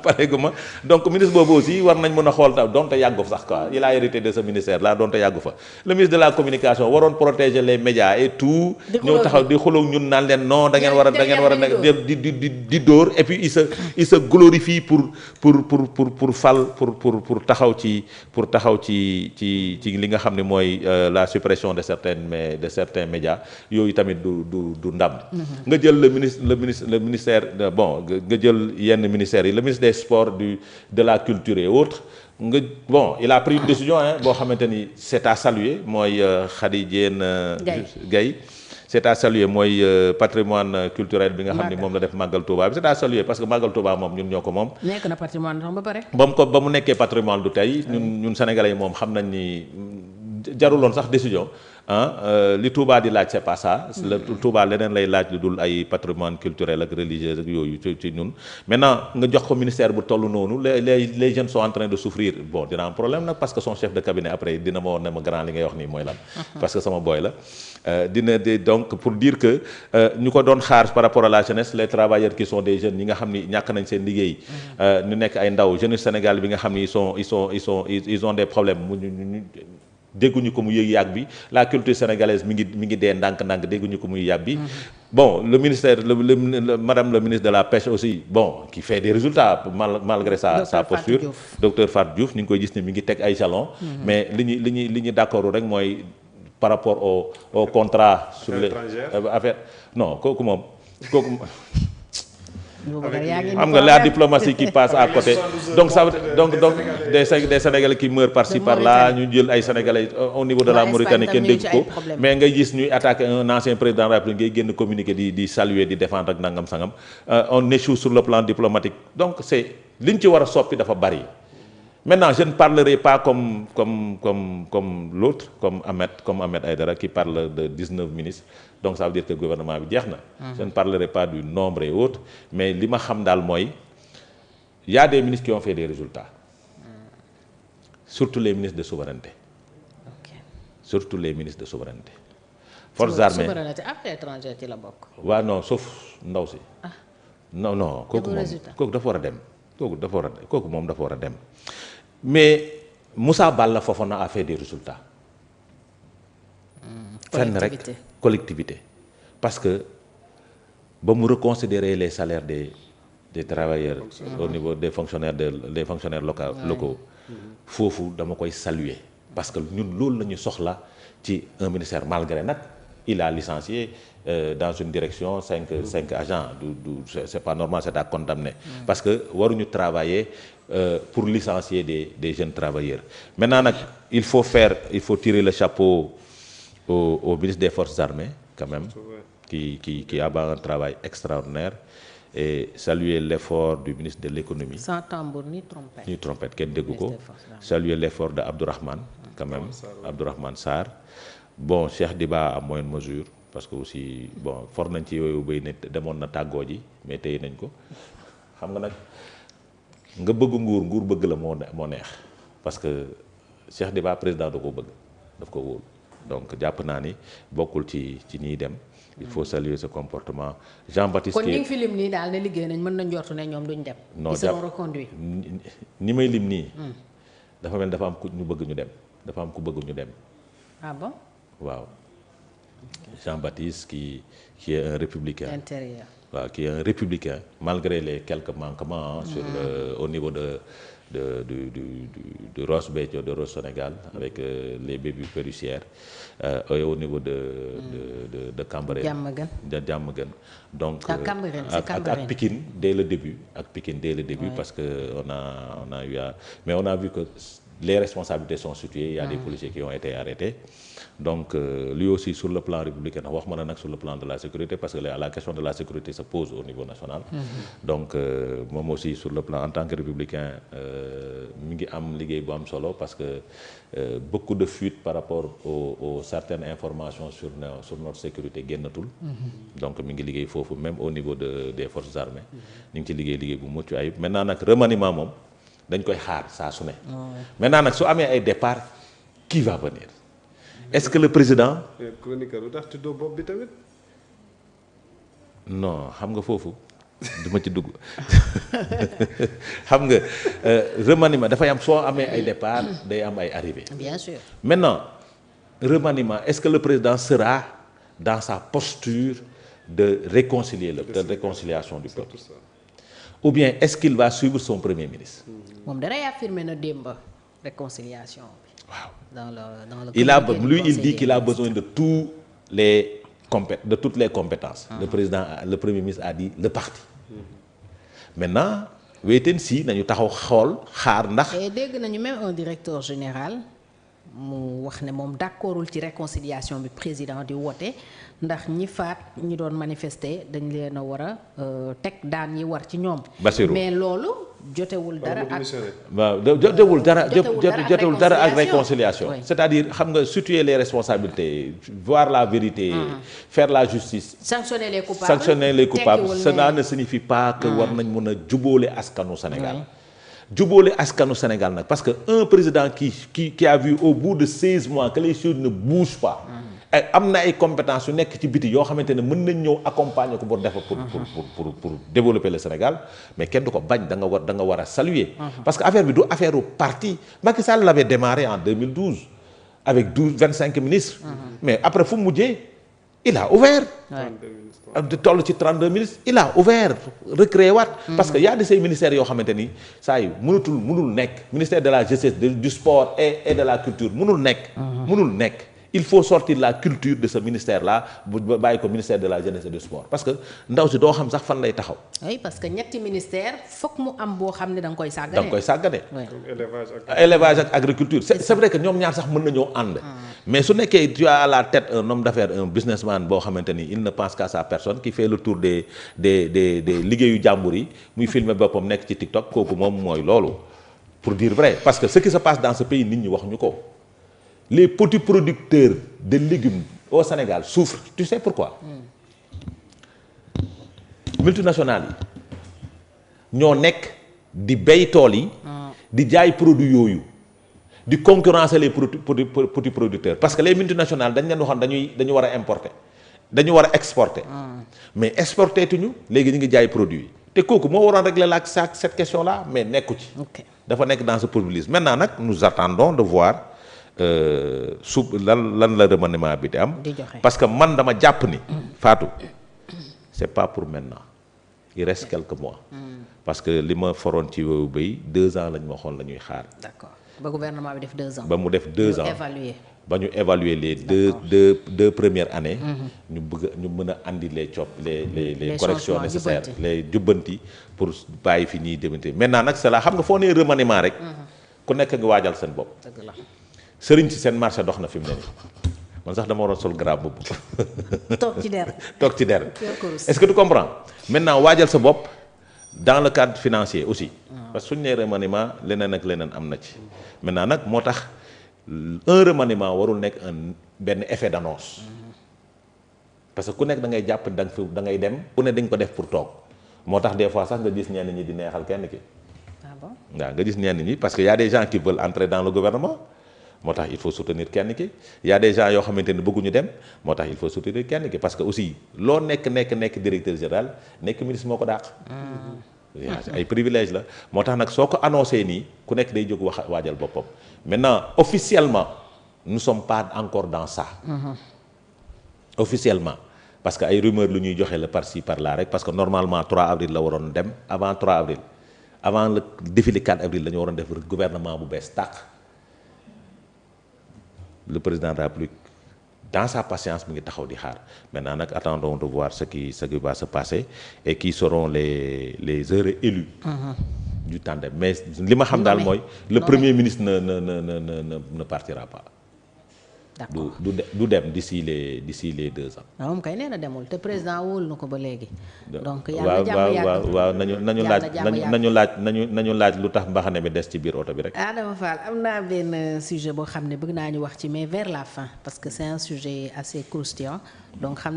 pareeguma donc ministre boobu aussi war nañ mën a xool tam donte yàggu fa sax quoi il a hérité de ce ministère là donte yàggu fa le ministre de la communication waroon protéger les médias et tout. ñëw taxaw di xuloo ñun naan leen non da ngeen war a nekk di dóor et puis il se glorifie pour taxaw ci li nga xam ne mooy la suppression de certains médias yooyu tamit du ndam. nga jël le ministère bon nga jël yenn ministères yi le ministre des sports de la culture et autres bon il a pris une décision boo xamante ni c'est à saluer mooy Khady Diène Gaye c'est à saluer mooy patrimoine culturel bi nga xam ni moom la def Magal Touba bi c'est à saluer parce que Magal Touba moom ñun ñoo ko moom. nekk na patrimoine ba pare. ba mu nekkee patrimoine du tey ñun sénégalais yi moom xam nañ ni jaruloon sax décision. li Touba di laaj c'est pas ça. le Touba leneen lay laaj lu dul ay patrimoine culturel ak religieux ak yooyu ci ñun. maintenant nga jox ko ministère bu toll noonu les jeunes sont en train de souffrir bon dina am problème nag parce que son chef de cabinet après dina ma woon ne ma grand li ngay wax nii mooy lan. parce que sama boy la. donc pour dire que ñu ko doon xaar par rapport à la jeunesse les travailleurs qui sont des jeunes ñi nga xam ni ñàkk nañ seen liggéey. ñu nekk ay ndaw jeunesse Sénégal bi nga xam ni ils ont des problèmes dégguñu ko mu yëg yàgg bi la culture sénégalaise mi ngi dee ndànk-ndànk dégguñu ko muy yàgg bi bon le ministère madame le ministre de la pêche aussi bon qui fait des résultats malgré sa posture docteur Fatou Diouf ñu ngi koy gis ne mi ngi teg ay jalons mais li ñu d'accord rek mooy par rapport au contrat sur les affaires non kooku xam nga la diplomatie qui passe à côté donc ça donc des Sénégalais qui meurent par-ci par-là ñu jël ay Sénégalais au niveau de la Mauritanie kenn dégg ko mais ngay gis ñuy attaquer un ancien président de la République ngay génn communiqué di saluer di défendre ak nangam sangam on échoue sur le plan diplomatique donc c'est liñ ci war a soppi dafa bari. Maintenant je ne parlerai pas comme l'autre comme Ahmed Aïdara qui parle de 19 ministres donc ça veut dire que gouvernement bi jeex na. Je ne parlerai pas du nombre et autres mais li ma xam daal mooy y a des ministres qui ont fait des résultats surtout les ministres de souveraineté. Surtout les ministres de souveraineté. Forces armées souveraineté affaires étrangères ci la bokk. waaw non sauf ndaw si. non kooku dafa war a dem kooku moom dafa war a dem. mais Moussa Balla Fofana a fait des résultats. fenn rek collectivité parce que ba mu reconsidérer les salaires des travailleurs au niveau des fonctionnaires locaux foofu dama koy saluer parce que ñun loolu la ñu soxla ci un ministère malgré nag il a licencié dans une direction cinq agents c'est pas normal, c'est à condamner parce que waruñu travailler pour licencier des jeunes travailleurs. Maintenant nag il faut tirer le chapeau au ministre des Forces armées quand même qui a un travail extraordinaire et saluer l'effort du ministre de l'économie. Sans tambour ni trompette. Ni trompette kenn déggu ko. Saluer l'effort de Abdourahmane quand même. Abdourahmane Sarr. Bon Cheikh Diba à moindre mesure parce que aussi bon for nañ ci yooyu bay ne demoon na tàggoo ji mais tey nañ ko xam nga nag nga bëgg nguur bëgg la moo neex parce que Cheikh Diba président da ko bëgg daf ko wóolu donc jàpp naa ni bokkul ci ñiy dem. Il faut saluer ce comportement. Jean-Baptiste kon ñi ngi fi lim nii daal ne liggéey nañ mën nañ jortu ne ñoom duñ dem. non ils seront reconduits. ni may lim nii. dafa mel dafa am ku ñu bëgg ñu dem dafa am ku bëgg ñu dem. Ah bon. waaw Jean-Baptiste qui est un républicain. Intérieur. waaw qui est un républicain malgré les quelques manquements sur au niveau de Ross Béthio de Ross Sénégal avec les bébés pérussières et au niveau de Cambérène de Diamaguène donc ak Pikine dès le début parce que on a eu mais on a vu que les responsabilités sont situées, il y a des policiers qui ont été arrêtés. Donc lui aussi sur le plan républicain wax ma nag sur le plan de la sécurité parce que la question de la sécurité se pose au niveau national. Donc moom aussi sur le plan en tant que républicain mi ngi am liggéey bu am solo parce que beaucoup de fuites par rapport aux certaines informations sur notre sécurité génnatul. Donc mi ngi liggéey foofu même au niveau des forces armées. ñu ngi ci liggéey bu mucc ayib maintenant nag remaniement moom dañ koy xaar saa su ne. Maintenant nag su amee ay départ qui va venir. Est-ce que le président. chroniqueur lu tax tuddoo bopp bi tamit. non xam nga foofu du ma ci dugg xam nga remaniement dafay am soo amee ay départ day am ay arrivée. bien sûr. Maintenant remaniement est-ce que le président sera dans sa posture de réconcilier de réconciliation du peuple ou bien est-ce qu'il va suivre son premier ministre. moom dara affirmé na démb réconciliation bi. waaw dans le lui il dit qu'il a besoin de tous les de toutes les compétences. Le premier ministre a dit le parti. Maintenant wait and see nañu taxaw xool xaar ndax. et dégg nañu même un directeur général mu wax ne moom d'accordul ci réconciliation bi président di woote ndax ñi faat ñi doon manifester dañ leen a war a teg daan yi war ci ñoom. Bassirou mais loolu jotewul dara ak. waaw jotewul dara ak réconciliation. Oui. C'est-à-dire xam nga situer les responsabilités voir la vérité. Faire la justice. sanctionner les coupables cela ne signifie pas que war nañ mën a jubóole askanu Sénégal. jubóole askanu Sénégal nag parce que un président qui a vu au bout de 16 mois que les choses ne bougent pas. am na ay compétences yu nekk ci biti yoo xamante ne mën nañ ñëw accompagner ko pour def pour développer le Sénégal mais kenn du ko bañ da nga war a saluer. parce que affaire bi du affaire u parti Macky Sall l'avait démarré en 2012 avec 25 ministres. mais après fu mu mujjee il a ouvert. toll ci 32 ministres il a ouvert recréé waat. parce que y a de ces ministères yoo xamante ni saa yu mënul nekk ministère de la jeunesse du sport et de la culture mënul nekk. il faut sortir la culture de ce ministère là bu bàyyi ko ministère de la jeunesse et du sport parce que ndaw si doo xam sax fan lay taxaw. oui parce que ñetti ministère fokk mu am boo xam ne da nga koy sàggane. élevage ak agriculture c'est vrai que ñoom ñaar sax mën nañoo ànd. mais su nekkee tu as à la tête un homme d'affaires un businessman boo xamante ni il ne pense qu'à sa personne qui fait le tour des liggéeyu jàmbur yi muy filmer boppam nekk ci TikTok kooku moom mooy loolu pour dire vrai parce que ce qui se passe dans ce pays nit ñi wax ñu ko. Les petits producteurs de légumes au Sénégal souffrent. Tu sais pourquoi? Multinationales yi ñoo nekk di bay tool yi. di jaay produits yooyu. di concurrencer les petits producteurs parce que les multinationales dañ leen waxoon dañu war a importer dañu war a exporter. mais exporter tuñu léegi ñu ngi jaay produits yi te kooku moo waroon régler cette question là mais nekku ci. dafa nekk dans ce populisme maintenant nag nous attendons de voir. lan la remaniement bi di am. parce que man dama jàpp ni. Fatou c'est pas pour maintenant il reste quelques mois. parce que li ma foroon ci wéwu bay 2 ans lañ ma waxoon la ñuy xaar. d'accord ba gouvernement bi def 2 ans. ba mu def 2 ans ba ñu évaluer les deux premières années. ñu mën a andi les corrections nécessaires les jubbanti pour bàyyi fi ñuy demante maintenant nag c'est là xam nga foo nee remaniement rek. ku nekk nga waajal seen bopp. dëgg la. sëriñ si seen marché dox na fi mu ne nii man sax dama waroon sol grave boobu. toog ci der. est-ce que tu comprends maintenant waajal sa bopp dans le cadre financier aussi. parce que suñu nee remaniement leneen ak leneen am na ci. maintenant nag moo tax un remaniement warul nekk benn effet d'annonce. parce que ku nekk da ngay jàpp da ngay dem. ku ne dañ ko def pour toog moo tax des fois sax nga gis ñenn ñi di neexal kenn ki. waaw nga gis ñenn ñi parce que y a des gens qui veulent entrer dans le gouvernement. moo tax il faut soutenir kenn ki y a des gens yoo xamante ne bëgguñu dem moo tax il faut soutenir kenn ki parce que aussi loo nekk directeur général nekk ministre moo ko dàq. ay privilège la moo tax nag soo ko annoncé nii ku nekk day jóg waajal boppam maintenant officiellement nous sommes pas encore dans ça. officiellement parce que ay rumeurs lu ñuy joxe la par ci par là rek parce que normalement 3 avril la waroon dem avant 3 avril avant le défilé 4 avril la ñu waroon def gouvernement bu bees tàq. Le président de la République dans sa patience mi ngi taxaw di xaar maintenant nag attendons de voir ce qui va se passer et qui seront les heureux élus. du tandem mais li ma xam daal mooy. le premier ministre ne partira pas. d'accord du dem d'ici les 2 ans. waaw moom kay nee na demul te président wóolu na ko ba léegi. donc waaw nañu laaj lu tax mbaxane bi des ci biir oto bi rek. Adama Fall am naa benn sujet boo xam ne bëgg naa ñu wax ci mais vers la fin parce que c'est un sujet assez croustillant donc xam